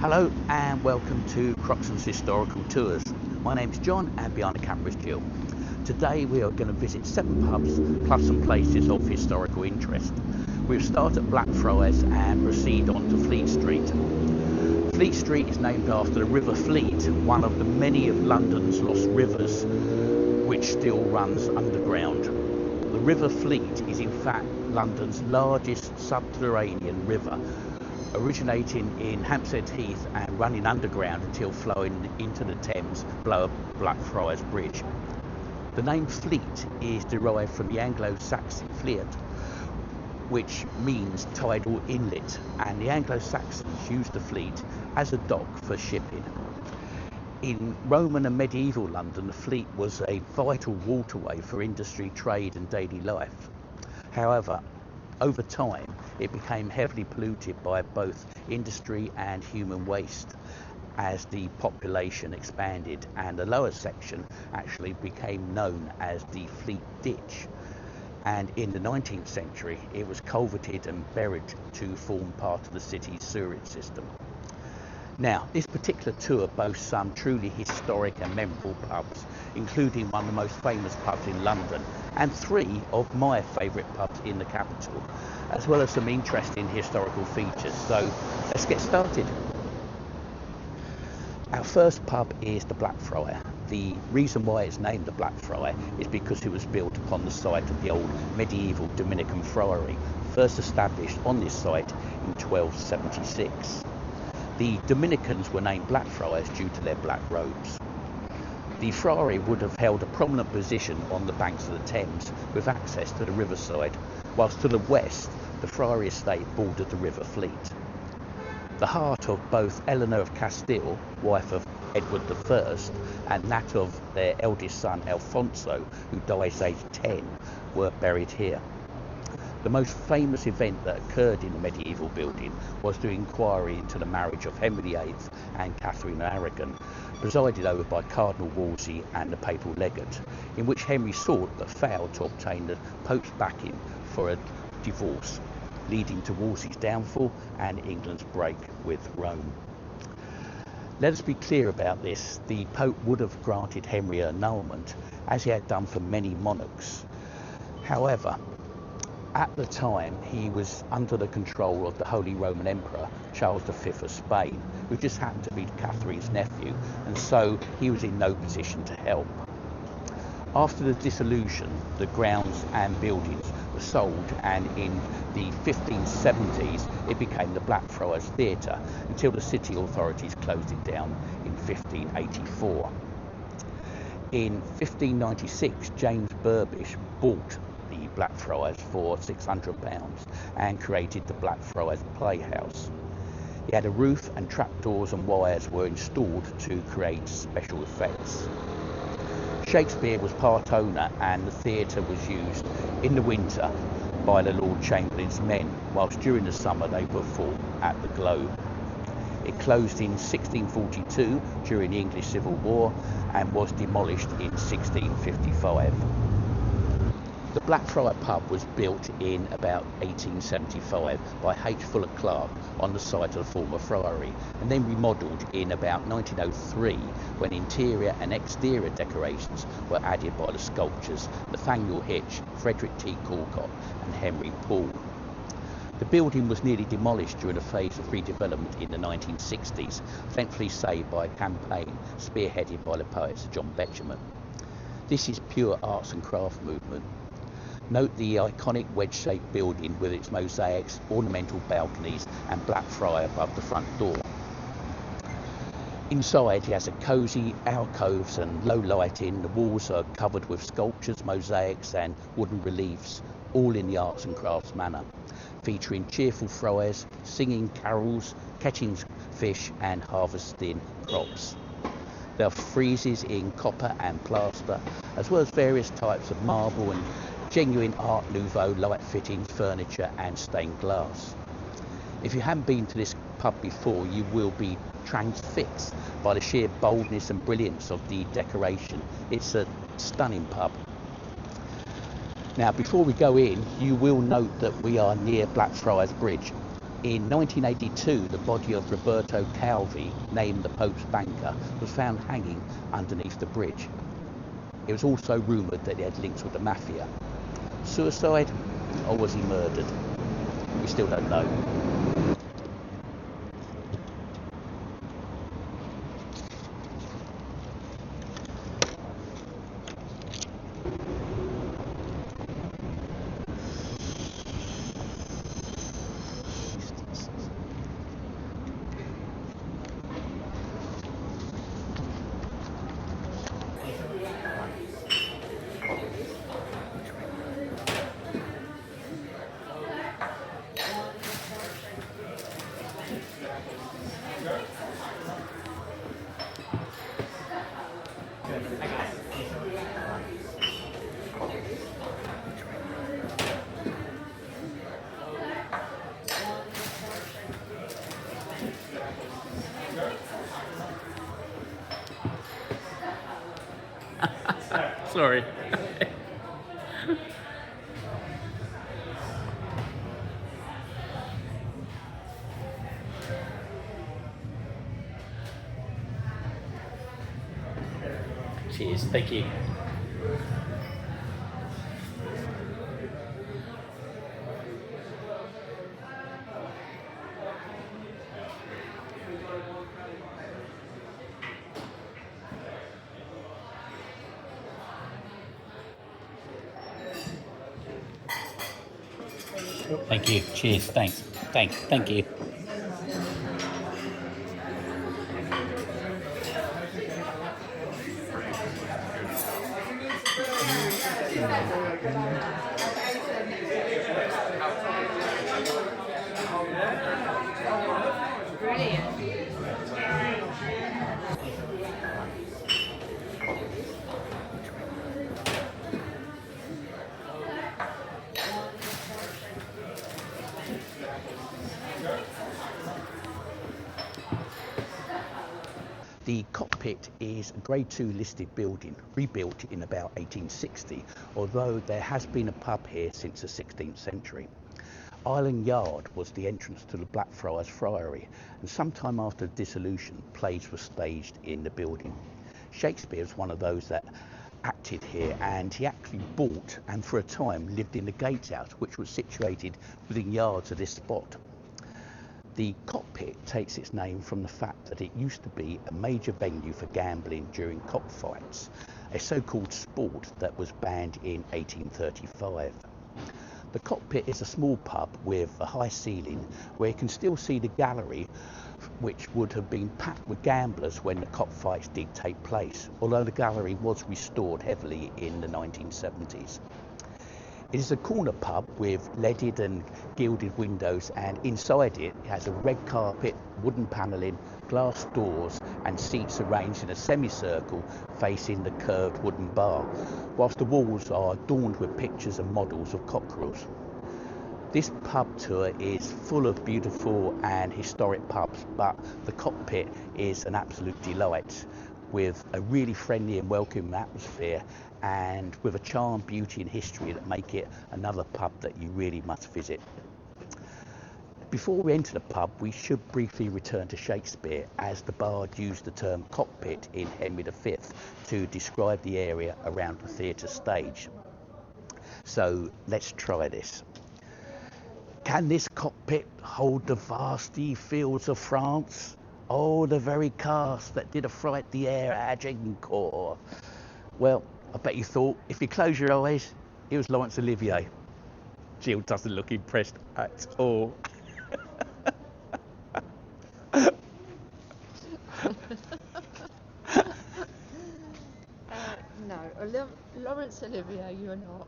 Hello and welcome to Croxon's Historical Tours. My name's John and behind the camera is Jill. Today we are going to visit 7 pubs plus some places of historical interest. We'll start at Black Friars and proceed on to Fleet Street. Fleet Street is named after the River Fleet, one of the many of London's lost rivers which still runs underground. The River Fleet is in fact London's largest subterranean river, originating in Hampstead Heath and running underground until flowing into the Thames below Blackfriars Bridge. The name Fleet is derived from the Anglo-Saxon fleet, which means tidal inlet, and the Anglo-Saxons used the fleet as a dock for shipping. In Roman and medieval London, the fleet was a vital waterway for industry, trade and daily life. However, over time, it became heavily polluted by both industry and human waste as the population expanded, and the lower section actually became known as the Fleet Ditch. And in the 19th century, it was culverted and buried to form part of the city's sewerage system. Now, this particular tour boasts some truly historic and memorable pubs, including one of the most famous pubs in London and 3 of my favourite pubs in the capital, as well as some interesting historical features. So let's get started. Our first pub is the Black Friar. The reason why it's named the Black Friar is because it was built upon the site of the old medieval Dominican friary, first established on this site in 1276. The Dominicans were named Blackfriars due to their black robes. The friary would have held a prominent position on the banks of the Thames with access to the riverside, whilst to the west the friary estate bordered the River Fleet. The heart of both Eleanor of Castile, wife of Edward I, and that of their eldest son Alfonso, who dies aged 10, were buried here. The most famous event that occurred in the medieval building was the inquiry into the marriage of Henry VIII and Catherine of Aragon, presided over by Cardinal Wolsey and the papal legate, in which Henry sought but failed to obtain the Pope's backing for a divorce, leading to Wolsey's downfall and England's break with Rome. Let us be clear about this: the Pope would have granted Henry an annulment, as he had done for many monarchs. However, at the time, he was under the control of the Holy Roman Emperor, Charles V of Spain, who just happened to be Catherine's nephew, and so he was in no position to help. After the dissolution, the grounds and buildings were sold, and in the 1570s, it became the Blackfriars Theatre, until the city authorities closed it down in 1584. In 1596, James Burbish bought the Blackfriars for £600 and created the Blackfriars Playhouse. It had a roof, and trapdoors and wires were installed to create special effects. Shakespeare was part owner, and the theatre was used in the winter by the Lord Chamberlain's men, whilst during the summer they performed at the Globe. It closed in 1642 during the English Civil War and was demolished in 1655. The Blackfriar pub was built in about 1875 by H. Fuller Clark on the site of the former friary, and then remodelled in about 1903 when interior and exterior decorations were added by the sculptors Nathaniel Hitch, Frederick T. Calcott and Henry Poole. The building was nearly demolished during a phase of redevelopment in the 1960s, thankfully saved by a campaign spearheaded by the poet Sir John Betjeman. This is pure arts and craft movement. Note the iconic wedge-shaped building with its mosaics, ornamental balconies and Black Friar above the front door. Inside it has a cosy alcoves and low lighting. The walls are covered with sculptures, mosaics and wooden reliefs, all in the arts and crafts manner, featuring cheerful friars singing carols, catching fish and harvesting crops. There are friezes in copper and plaster, as well as various types of marble and genuine Art Nouveau light fittings, furniture and stained glass. If you haven't been to this pub before, you will be transfixed by the sheer boldness and brilliance of the decoration. It's a stunning pub. Now, before we go in, you will note that we are near Blackfriars Bridge. In 1982, the body of Roberto Calvi, named the Pope's banker, was found hanging underneath the bridge. It was also rumoured that he had links with the mafia. Suicide, or was he murdered? We still don't know. Sorry. Cheers, thank you. Thank you. Cheers. Thanks. Thank you. The Cockpit is a Grade 2 listed building, rebuilt in about 1860, although there has been a pub here since the 16th century. Island Yard was the entrance to the Black Friars friary, and sometime after dissolution, plays were staged in the building. Shakespeare was one of those that acted here, and he actually bought and for a time lived in the gatehouse, which was situated within yards of this spot. The Cockpit takes its name from the fact that it used to be a major venue for gambling during cockfights, a so-called sport that was banned in 1835. The Cockpit is a small pub with a high ceiling where you can still see the gallery, which would have been packed with gamblers when the cockfights did take place, although the gallery was restored heavily in the 1970s. It is a corner pub with leaded and gilded windows, and inside it has a red carpet, wooden panelling, glass doors and seats arranged in a semicircle facing the curved wooden bar, whilst the walls are adorned with pictures and models of cockerels. This pub tour is full of beautiful and historic pubs, but the Cockpit is an absolute delight, with a really friendly and welcoming atmosphere, and with a charm, beauty and history that make it another pub that you really must visit. Before we enter the pub, we should briefly return to Shakespeare, as the bard used the term cockpit in Henry V to describe the area around the theatre stage. So let's try this. Can this cockpit hold the vasty fields of France? Oh, the very cast that did affright the air at Agincourt. Well, I bet you thought, if you close your eyes, it was Laurence Olivier. Jill doesn't look impressed at all. No, Laurence Olivier, you're not.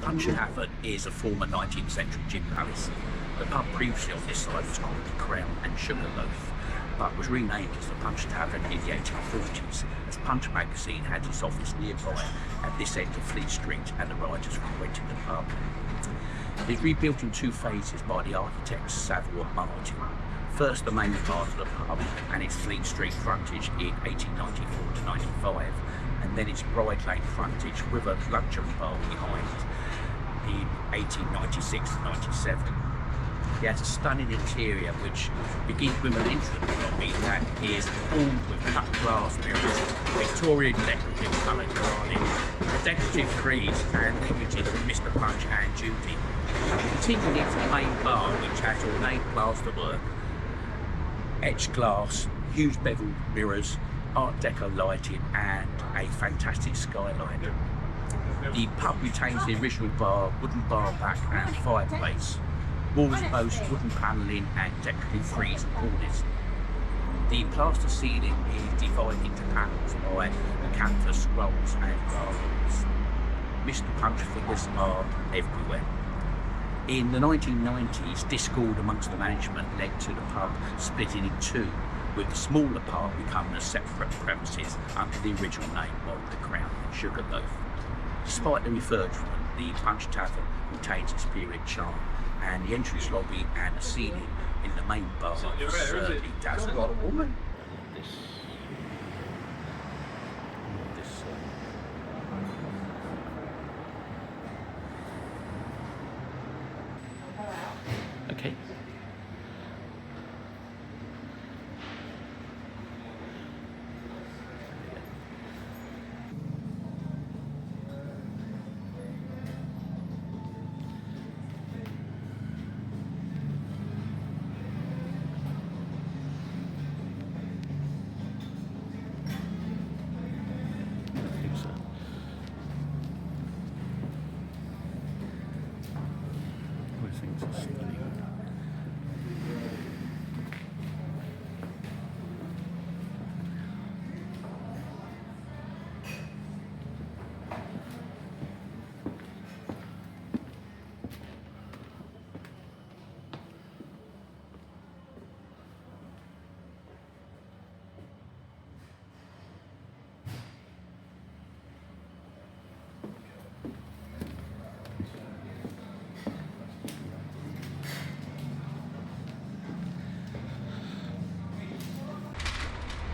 Punch Tavern is a former 19th century gin palace. The pub previously on this side was called the Crown and Sugar Loaf, but was renamed as the Punch Tavern in the 1840s, as Punch magazine had its office nearby at this end of Fleet Street, and the writers frequented the pub. It was rebuilt in two phases by the architects Saville and Martin. First, the main part of the pub and its Fleet Street frontage in 1894 to 95, and then its Bride Lane frontage with a luncheon bar behind in 1896 to 97. It has a stunning interior which begins with an entrance lobby that is formed with cut glass mirrors, Victorian decorative coloured carving, a decorative frieze and images of Mr. Punch and Judy. Continuing into the main bar, which has ornate plasterwork, etched glass, huge beveled mirrors, Art Deco lighting and a fantastic skylight. The pub retains the original bar, wooden bar back and fireplace. Walls boast wooden panelling and decorative frieze and cornice. The plaster ceiling is divided into panels by acanthus scrolls and gargoyles. Mr. Punch figures are everywhere. In the 1990s, discord amongst the management led to the pub splitting in two, with the smaller part becoming a separate premises under the original name of the Crown and Sugar Loaf. Despite the refurbishment, the Punch Tavern retains its period charm, and the entrance lobby and the ceiling in the main bar certainly dazzle. Okay.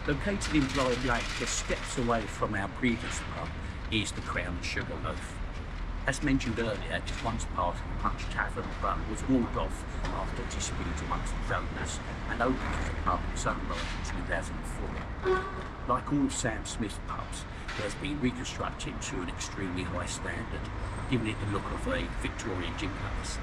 Located in Blind Lake, just steps away from our previous pub, is the Crown and Sugar Loaf. As mentioned earlier, it is once part of the Punch Tavern, but was walled off after dispute amongst its owners and opened as a pub in its own right in 2004. Like all of Sam Smith's pubs, it has been reconstructed to an extremely high standard, giving it the look of a Victorian gin palace.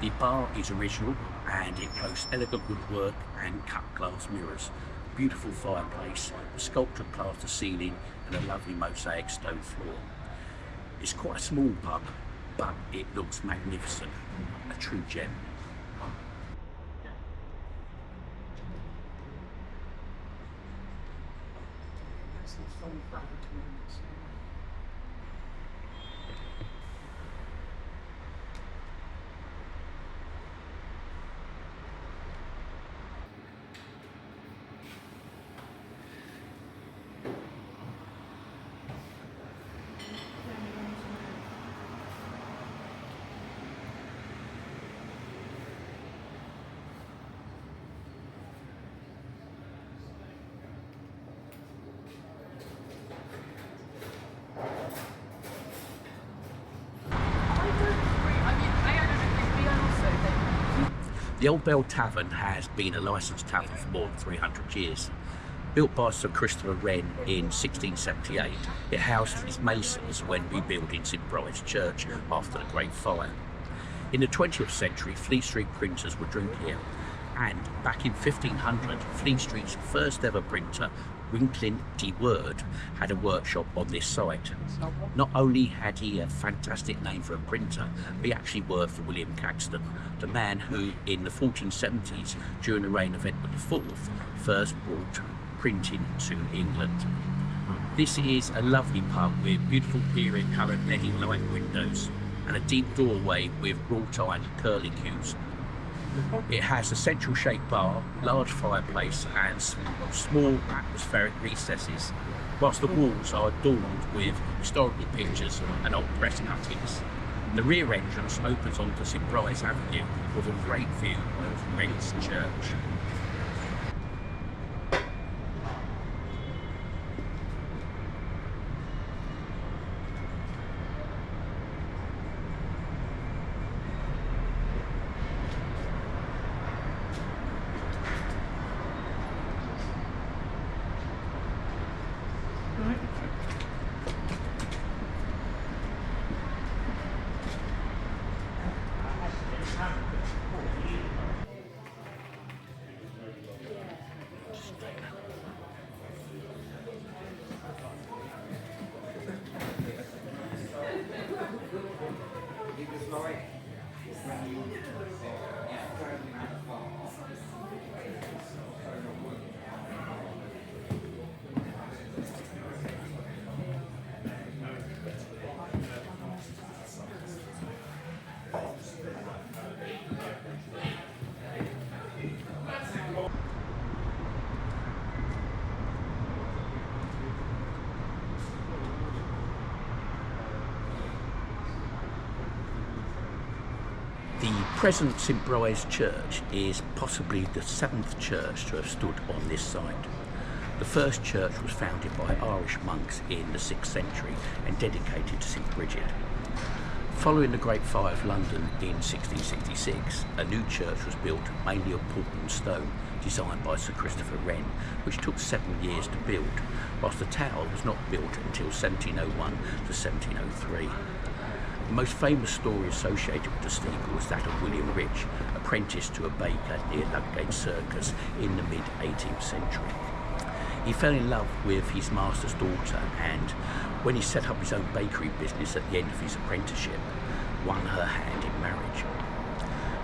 The bar is original and it boasts elegant woodwork and cut glass mirrors, beautiful fireplace, a sculptured plaster ceiling and a lovely mosaic stone floor. It's quite a small pub, but it looks magnificent, a true gem. The Old Bell Tavern has been a licensed tavern for more than 300 years. Built by Sir Christopher Wren in 1678, it housed his masons when rebuilding St Bride's Church after the Great Fire. In the 20th century, Fleet Street printers would drink here, and back in 1500, Fleet Street's first ever printer, Winklin de Word, had a workshop on this site. Not only had he a fantastic name for a printer, but he actually worked for William Caxton, the man who, in the 1470s, during the reign of Edward IV, first brought printing to England. This is a lovely pub with beautiful period coloured leading light windows. and a deep doorway with wrought iron curlicues. It has a central shaped bar, large fireplace and small atmospheric recesses, whilst the walls are adorned with historical pictures and old press cuttings. The rear entrance opens onto St Bride's Avenue with a great view of Wren's Church. The present St Bride's Church is possibly the 7th church to have stood on this site. The first church was founded by Irish monks in the 6th century and dedicated to St Bridget. Following the Great Fire of London in 1666, a new church was built mainly of Portland stone, designed by Sir Christopher Wren, which took 7 years to build, whilst the tower was not built until 1701 to 1703. The most famous story associated with the steeple was that of William Rich, apprenticed to a baker near Ludgate Circus in the mid-18th century. He fell in love with his master's daughter and, when he set up his own bakery business at the end of his apprenticeship, won her hand in marriage.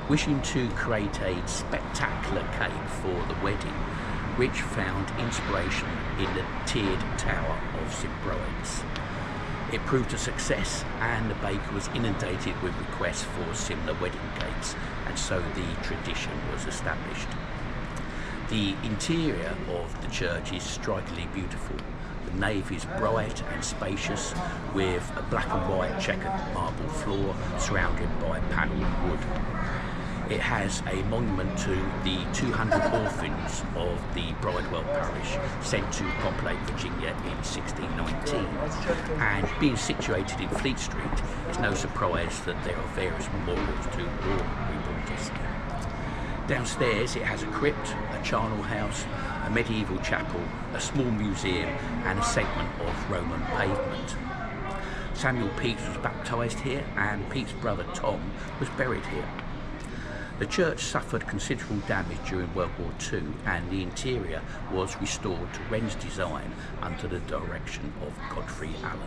Wishing to create a spectacular cake for the wedding, Rich found inspiration in the tiered tower of St Bride's. It proved a success and the baker was inundated with requests for similar wedding cakes, and so the tradition was established. The interior of the church is strikingly beautiful. The nave is bright and spacious with a black and white checkered marble floor surrounded by panelled wood. It has a monument to the 200 orphans of the Bridewell parish sent to populate Virginia in 1619, and being situated in Fleet Street, it's no surprise that there are various memorials to war reporters. Downstairs it has a crypt, a charnel house, a medieval chapel, a small museum and a segment of Roman pavement. Samuel Pepys was baptised here and Pepys' brother Tom was buried here. The church suffered considerable damage during World War II and the interior was restored to Wren's design under the direction of Godfrey Allen.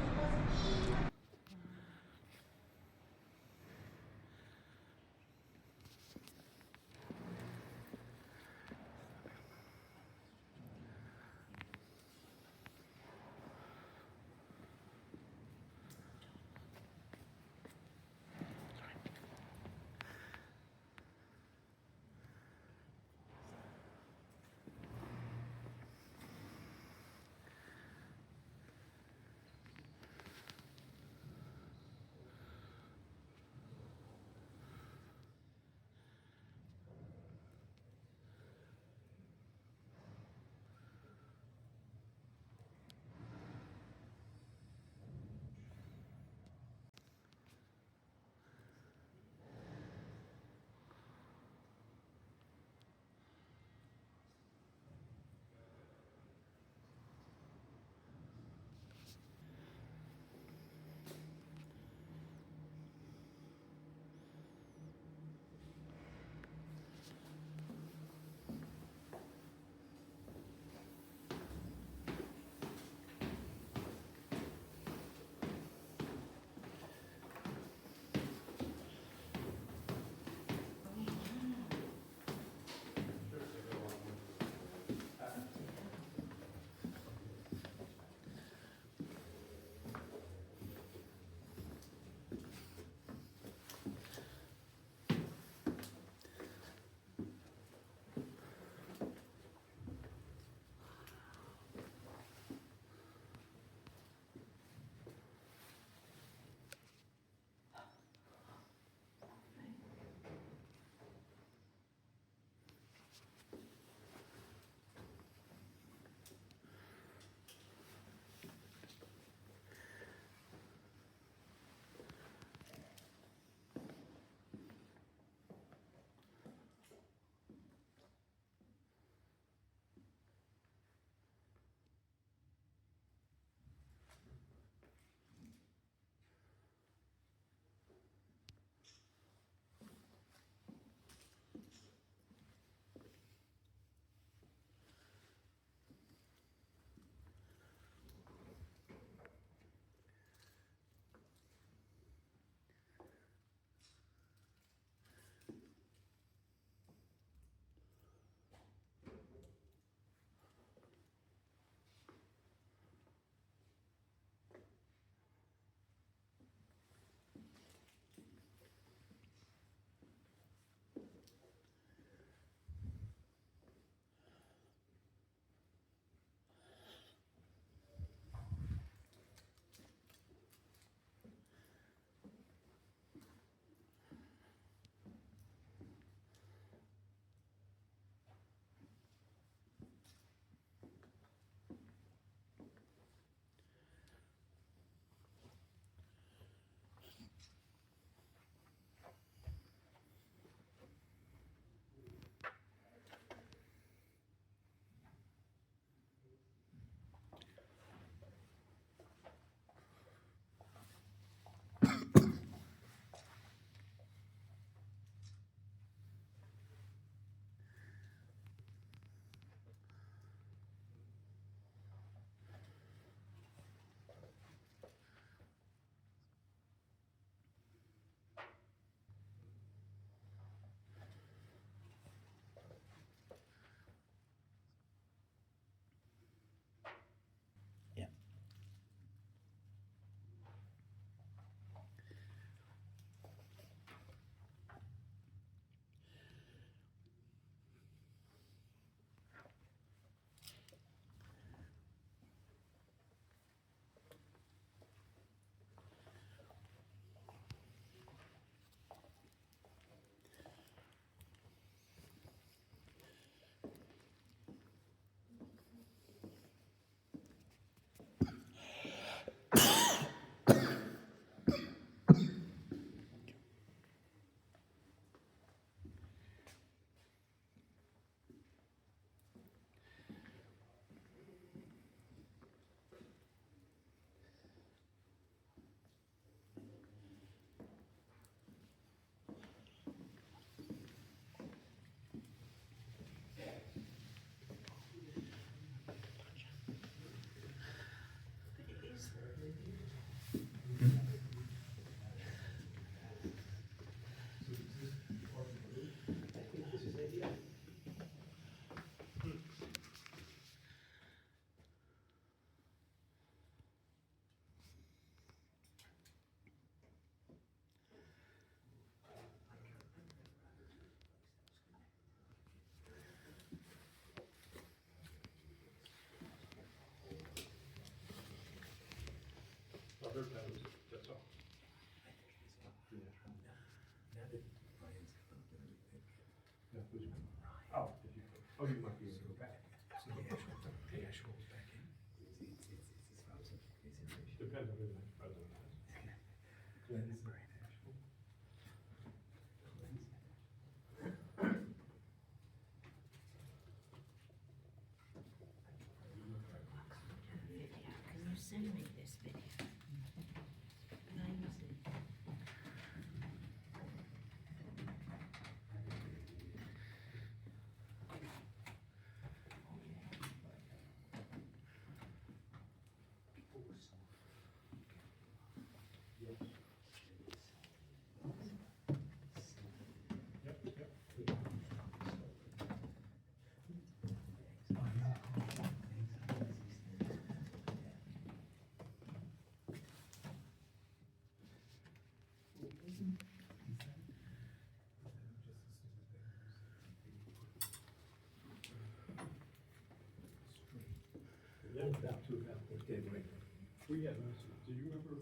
Do you remember,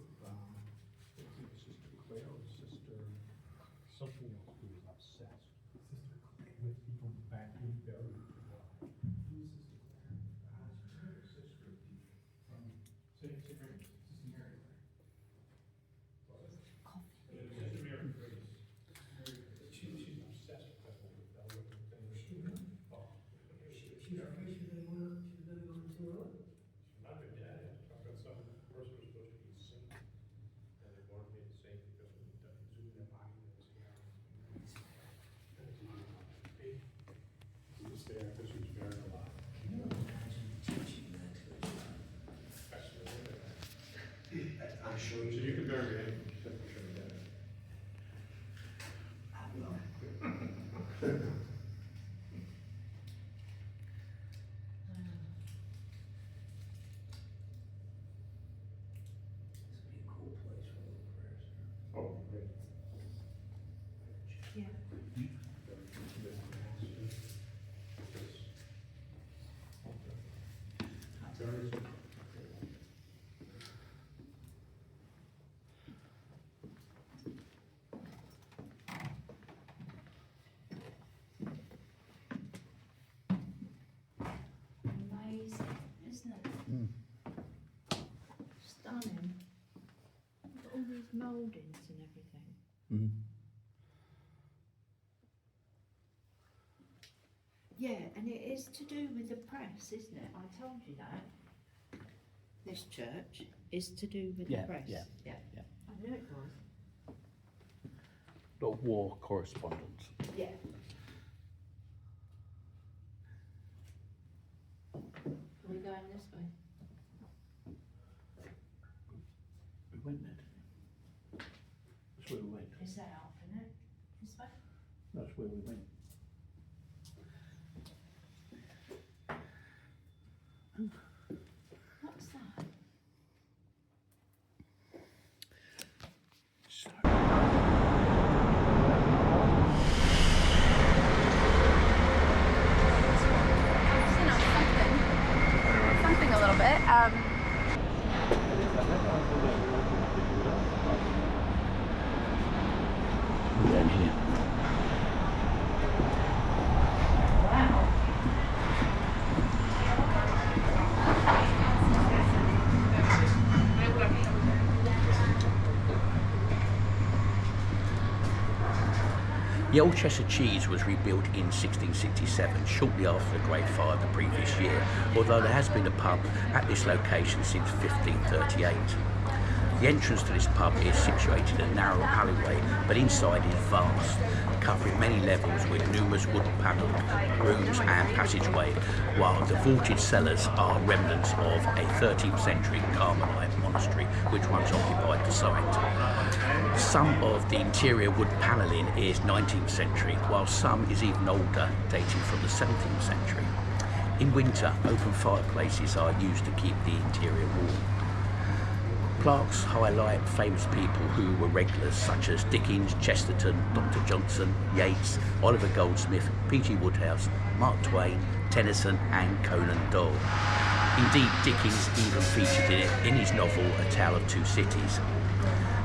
Sister Claire or Sister something else who was obsessed with people back being buried? So you can bury me anywhere, except for sure that. Oh, great. Yeah. Amazing, isn't it? Stunning. Look at all these mouldings and everything. Yeah, and it is to do with the press, isn't it? I told you that. This church is to do with the press. Yeah. I knew it was. Lot of war correspondence. Yeah. Are we going this way? We went there. That's where we went. Is that out, isn't it? This way? That's where we went. What's that? Something a little bit. Down here. The Old Cheshire cheese was rebuilt in 1667, shortly after the Great Fire of the previous year, although there has been a pub at this location since 1538. The entrance to this pub is situated in a narrow alleyway, but inside is vast, covering many levels with numerous wood-panelled rooms and passageway, while the vaulted cellars are remnants of a 13th century Carmelite monastery which once occupied the site. Some of the interior wood panelling is 19th century, while some is even older, dating from the 17th century. In winter, open fireplaces are used to keep the interior warm. Plaques highlight famous people who were regulars, such as Dickens, Chesterton, Dr. Johnson, Yeats, Oliver Goldsmith, P.G. Wodehouse, Mark Twain, Tennyson and Conan Doyle. Indeed, Dickens even featured in his novel A Tale of Two Cities.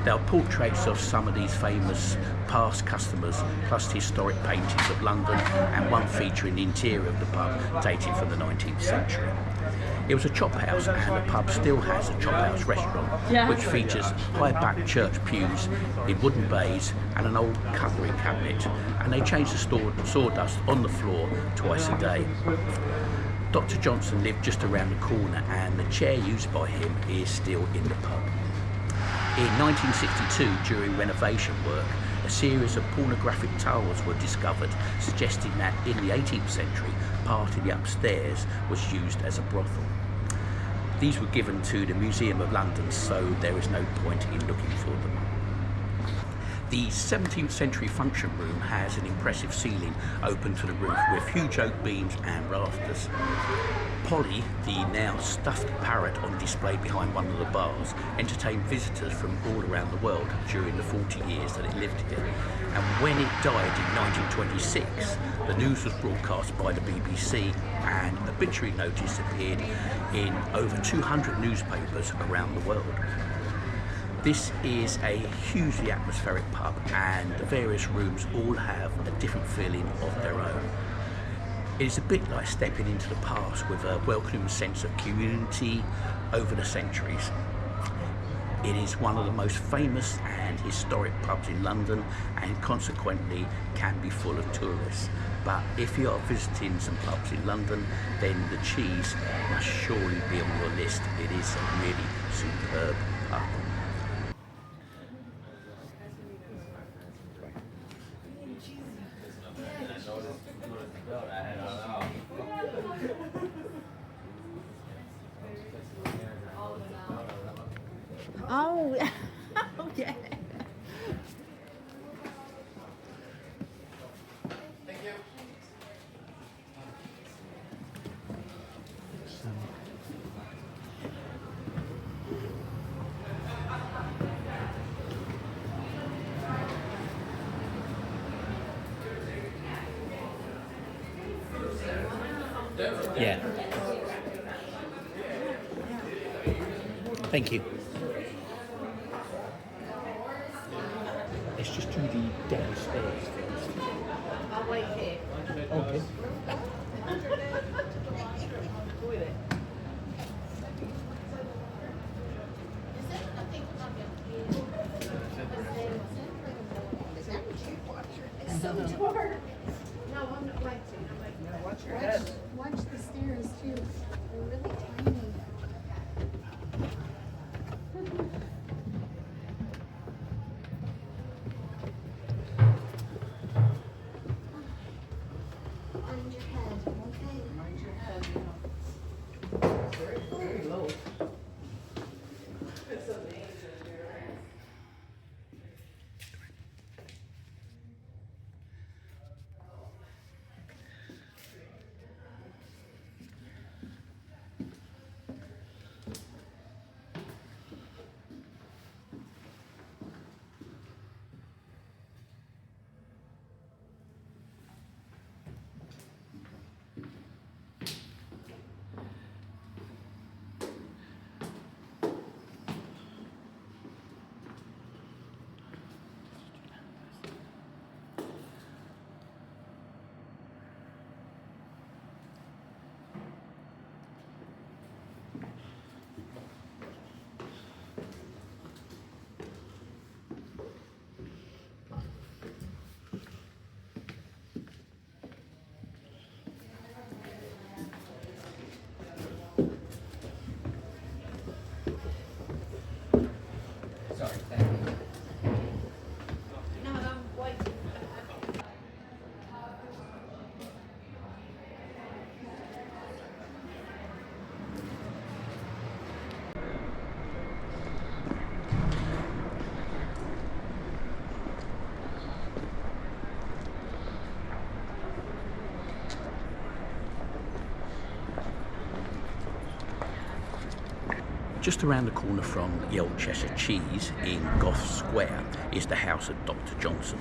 There are portraits of some of these famous past customers, plus historic paintings of London, and one featuring the interior of the pub dating from the 19th century. It was a chop house, and the pub still has a chop house restaurant, which features high-backed church pews in wooden bays and an old cutlery cabinet, and they change the sawdust on the floor twice a day. Dr. Johnson lived just around the corner, and the chair used by him is still in the pub. In 1962, during renovation work, a series of pornographic towels were discovered, suggesting that in the 18th century, part of the upstairs was used as a brothel. These were given to the Museum of London, so there is no point in looking for them. The 17th century function room has an impressive ceiling open to the roof with huge oak beams and rafters. Polly, the now stuffed parrot on display behind one of the bars, entertained visitors from all around the world during the 40 years that it lived here. And when it died in 1926, the news was broadcast by the BBC and obituary notice appeared in over 200 newspapers around the world. This is a hugely atmospheric pub and the various rooms all have a different feeling of their own. It is a bit like stepping into the past with a welcoming sense of community over the centuries. It is one of the most famous and historic pubs in London and consequently can be full of tourists. But if you are visiting some pubs in London, then the Cheese must surely be on your list. It is a really superb pub. Oh, oh yeah. Thank you. Yeah. Thank you. Let's just do the downstairs first. I'll wait here. Okay. Watch the stairs too. They're really tiny. Mind your head, okay? Mind your head. Very low. Just around the corner from the old Cheshire Cheese in Gough Square is the house of Dr. Johnson.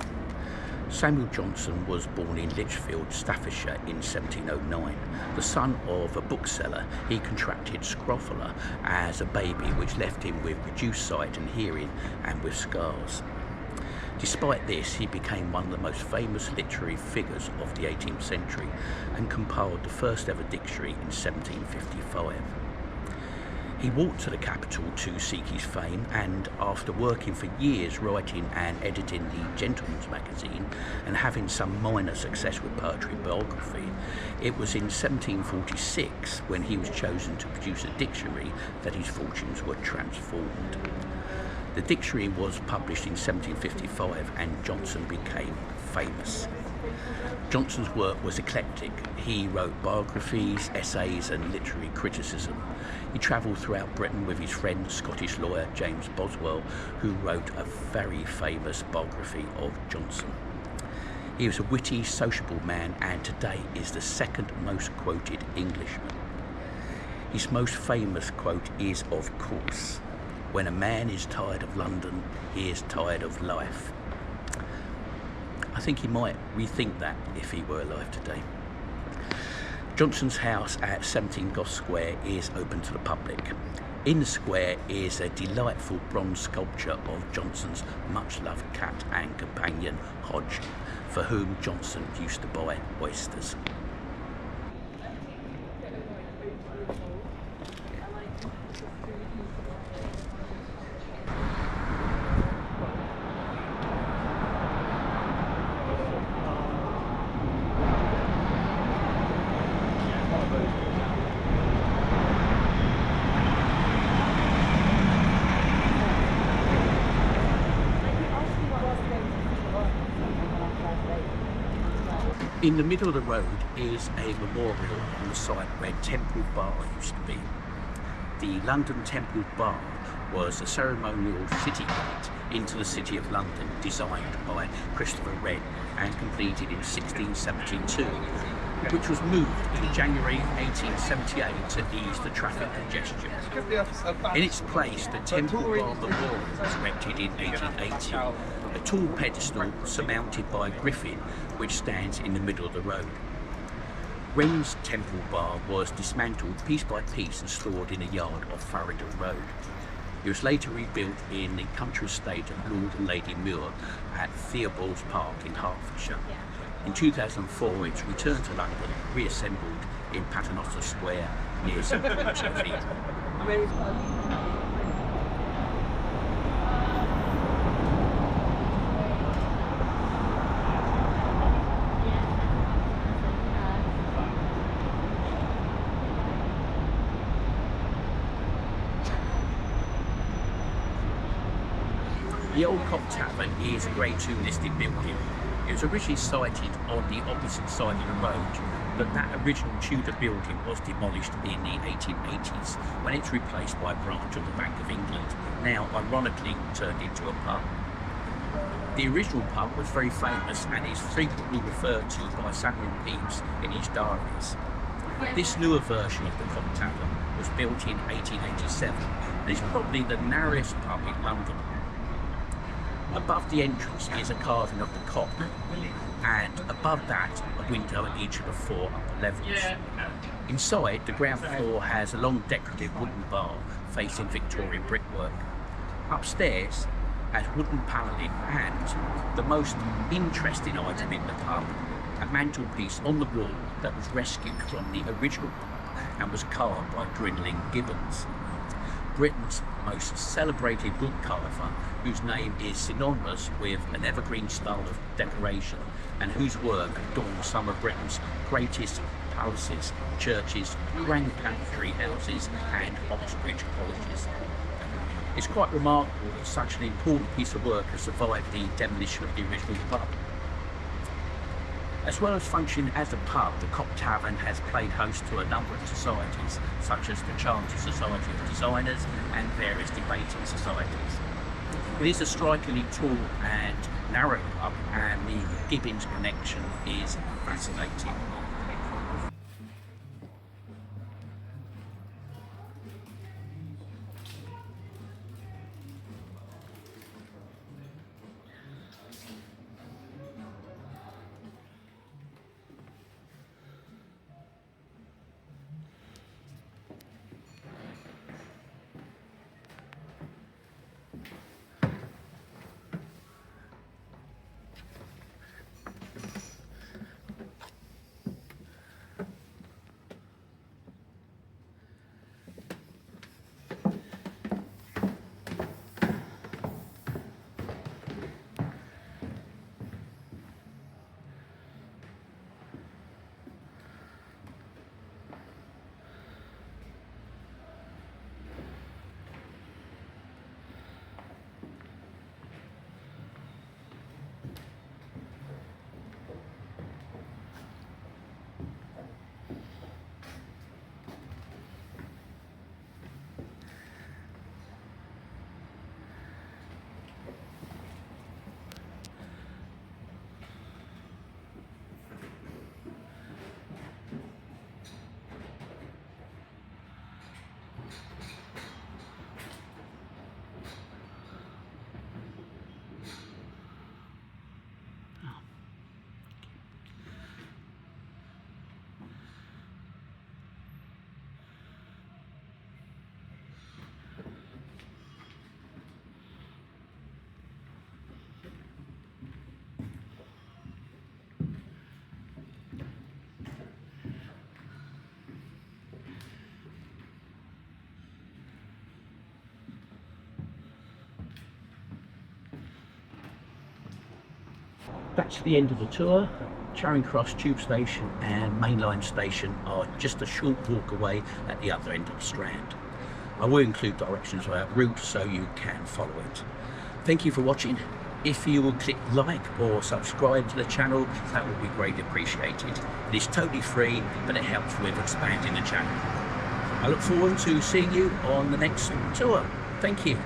Samuel Johnson was born in Lichfield, Staffordshire in 1709. The son of a bookseller, he contracted scrofula as a baby, which left him with reduced sight and hearing and with scars. Despite this, he became one of the most famous literary figures of the 18th century and compiled the first ever dictionary in 1755. He walked to the capital to seek his fame, and after working for years writing and editing the Gentleman's Magazine and having some minor success with poetry and biography, it was in 1746 when he was chosen to produce a dictionary that his fortunes were transformed. The dictionary was published in 1755 and Johnson became famous. Johnson's work was eclectic. He wrote biographies, essays and literary criticism. He travelled throughout Britain with his friend, the Scottish lawyer James Boswell, who wrote a very famous biography of Johnson. He was a witty, sociable man, and today is the second most quoted Englishman. His most famous quote is, of course, "When a man is tired of London, he is tired of life." I think he might rethink that if he were alive today. Johnson's house at 17 Goss Square is open to the public. In the square is a delightful bronze sculpture of Johnson's much-loved cat and companion, Hodge, for whom Johnson used to buy oysters. In the middle of the road is a memorial on the site where Temple Bar used to be. The London Temple Bar was a ceremonial city gate into the City of London designed by Christopher Wren and completed in 1672, which was moved in January 1878 to ease the traffic congestion. In its place, the Temple Bar Memorial was erected in 1880, a tall pedestal surmounted by a griffin which stands in the middle of the road. Wren's Temple Bar was dismantled piece by piece and stored in a yard off Farringdon Road. It was later rebuilt in the country estate of Lord and Lady Muir at Theobald's Park in Hertfordshire. In 2004, it returned to London, reassembled in Paternoster Square near St Paul's Cathedral. The Old Cock Tavern is a Grade 2 listed building. It was originally sited on the opposite side of the road, but that original Tudor building was demolished in the 1880s when it's replaced by a branch of the Bank of England, now ironically turned into a pub. The original pub was very famous and is frequently referred to by Samuel Pepys in his diaries. This newer version of the Cock Tavern was built in 1887 and is probably the narrowest pub in London. Above the entrance is a carving of the cock, and above that a window at each of the 4 upper levels. Inside, the ground floor has a long decorative wooden bar facing Victorian brickwork. Upstairs has wooden panelling and, the most interesting item in the pub, a mantelpiece on the wall that was rescued from the original pub and was carved by Grinling Gibbons, Britain's most celebrated wood carver, whose name is synonymous with an evergreen style of decoration and whose work adorns some of Britain's greatest palaces, churches, grand country houses and Oxbridge colleges. It's quite remarkable that such an important piece of work has survived the demolition of the original pub. As well as functioning as a pub, the Cock Tavern has played host to a number of societies, such as the Chartered Society of Designers and various debating societies. It is a strikingly tall and narrow pub, and the Gibbons connection is fascinating. That's the end of the tour. Charing Cross Tube Station and Mainline Station are just a short walk away at the other end of the Strand. I will include directions about route so you can follow it. Thank you for watching. If you will click like or subscribe to the channel, that would be greatly appreciated. It is totally free, but it helps with expanding the channel. I look forward to seeing you on the next tour. Thank you.